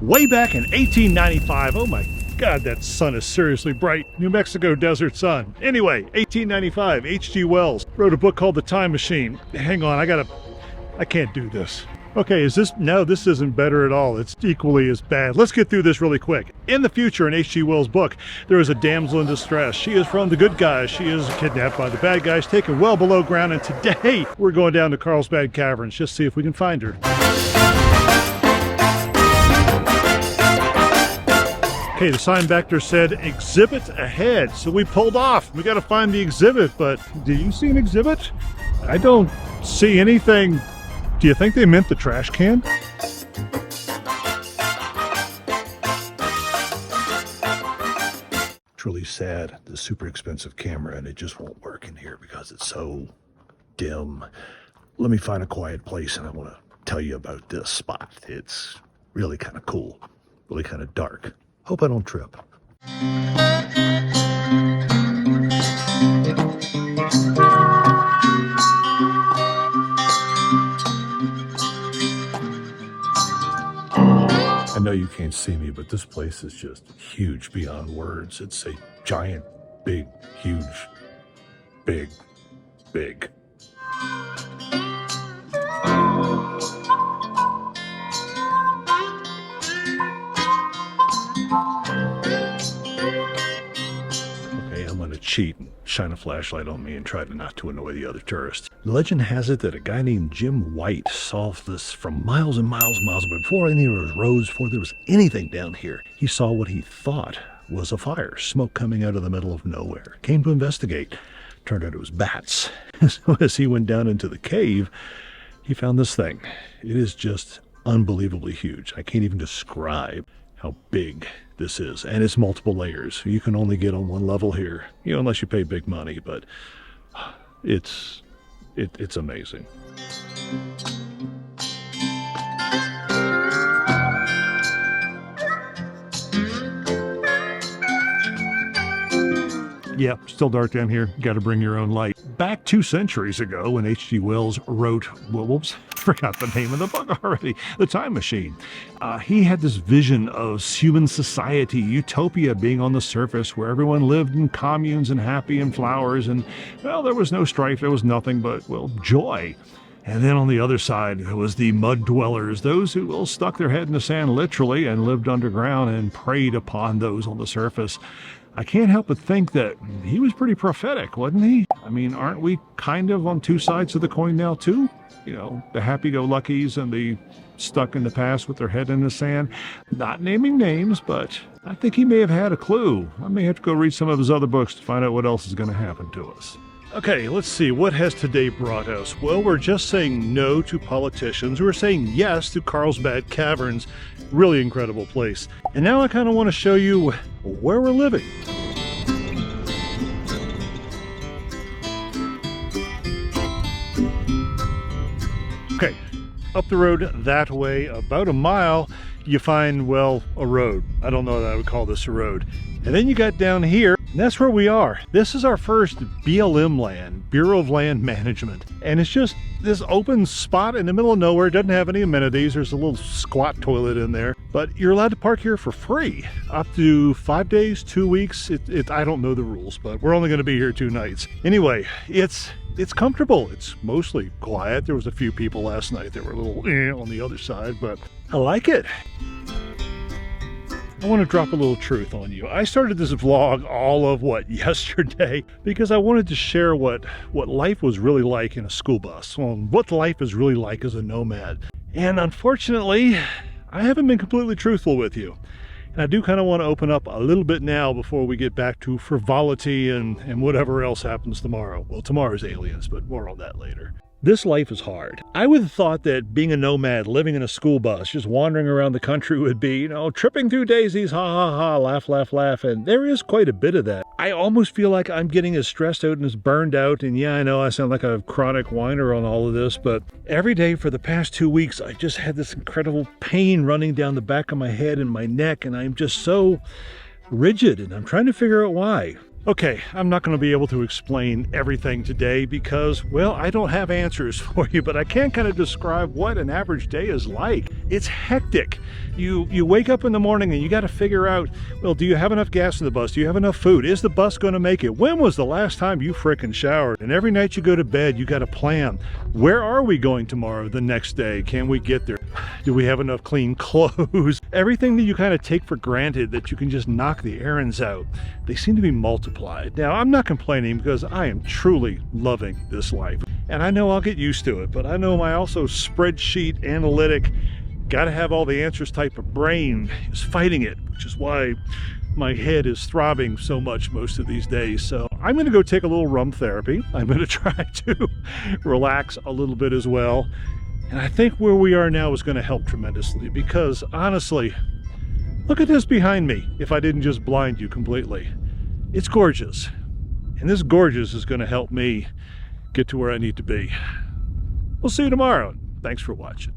Way back in 1895, oh my God, that sun is seriously bright. New Mexico desert sun. Anyway, 1895, H.G. Wells wrote a book called The Time Machine. Hang on, I can't do this. Okay, no, this isn't better at all. It's equally as bad. Let's get through this really quick. In the future, in H.G. Wells' book, there is a damsel in distress. She is from the good guys. She is kidnapped by the bad guys, taken well below ground, and today we're going down to Carlsbad Caverns just to see if we can find her. Okay, the sign back there said, exhibit ahead. So we pulled off. We got to find the exhibit, but do you see an exhibit? I don't see anything. Do you think they meant the trash can? It's really sad, the super expensive camera, and it just won't work in here because it's so dim. Let me find a quiet place and I want to tell you about this spot. It's really kind of cool, really kind of dark. Hope I don't trip. I know you can't see me, but this place is just huge beyond words. It's a giant, big, huge, big. Okay, I'm gonna cheat and shine a flashlight on me and try not to annoy the other tourists. Legend has it that a guy named Jim White saw this from miles and miles and miles, but before any of those roads, before there was anything down here, he saw what he thought was a fire, smoke coming out of the middle of nowhere. Came to investigate. Turned out it was bats. So as he went down into the cave, he found this thing. It is just unbelievably huge. I can't even describe how big this is, and it's multiple layers. You can only get on one level here, unless you pay big money, but it's amazing. Yeah, still dark down here. Got to bring your own light. Back 2 centuries ago, when H.G. Wells wrote, whoops, forgot the name of the book already, The Time Machine. He had this vision of human society, utopia being on the surface, where everyone lived in communes and happy and flowers, and, well, there was no strife, there was nothing but, well, joy. And then on the other side was the mud dwellers, those who, well, stuck their head in the sand literally and lived underground and preyed upon those on the surface. I can't help but think that he was pretty prophetic, wasn't he? I mean, aren't we kind of on 2 sides of the coin now, too? The happy-go-luckies and the stuck in the past with their head in the sand. Not naming names, but I think he may have had a clue. I may have to go read some of his other books to find out what else is going to happen to us. Okay, let's see. What has today brought us? Well, we're just saying no to politicians. We're saying yes to Carlsbad Caverns. Really incredible place. And now I kind of want to show you where we're living. Okay, up the road that way, about a mile, you find, well, a road. I don't know that I would call this a road. And then you got down here, and that's where we are. This is our first BLM land, Bureau of Land Management. And it's just this open spot in the middle of nowhere. It doesn't have any amenities. There's a little squat toilet in there. But you're allowed to park here for free. Up to 5 days, 2 weeks. I don't know the rules, but we're only going to be here 2 nights. Anyway, it's comfortable. It's mostly quiet. There was a few people last night that were a little on the other side, but I like it. I want to drop a little truth on you. I started this vlog all of yesterday because I wanted to share what life was really like in a school bus. Well, what life is really like as a nomad. And unfortunately, I haven't been completely truthful with you. And I do kind of want to open up a little bit now before we get back to frivolity and whatever else happens tomorrow. Well, tomorrow's aliens, but more on that later. This life is hard. I would have thought that being a nomad, living in a school bus, just wandering around the country would be, tripping through daisies, ha ha ha, laugh, laugh, laugh. And there is quite a bit of that. I almost feel like I'm getting as stressed out and as burned out. And yeah, I know I sound like a chronic whiner on all of this, but every day for the past 2 weeks, I just had this incredible pain running down the back of my head and my neck. And I'm just so rigid, and I'm trying to figure out why. Okay, I'm not going to be able to explain everything today because, well, I don't have answers for you, but I can kind of describe what an average day is like. It's hectic. You wake up in the morning and you got to figure out, well, do you have enough gas in the bus? Do you have enough food? Is the bus going to make it? When was the last time you frickin' showered? And every night you go to bed, you got to plan. Where are we going tomorrow, the next day? Can we get there? Do we have enough clean clothes? Everything that you kind of take for granted that you can just knock the errands out, they seem to be multiplied. Now, I'm not complaining because I am truly loving this life. And I know I'll get used to it, but I know my also spreadsheet analytic, gotta have all the answers type of brain is fighting it, which is why my head is throbbing so much most of these days. So I'm gonna go take a little rum therapy. I'm gonna try to relax a little bit as well. And I think where we are now is gonna help tremendously because honestly, look at this behind me if I didn't just blind you completely. It's gorgeous. And this gorgeous is gonna help me get to where I need to be. We'll see you tomorrow. Thanks for watching.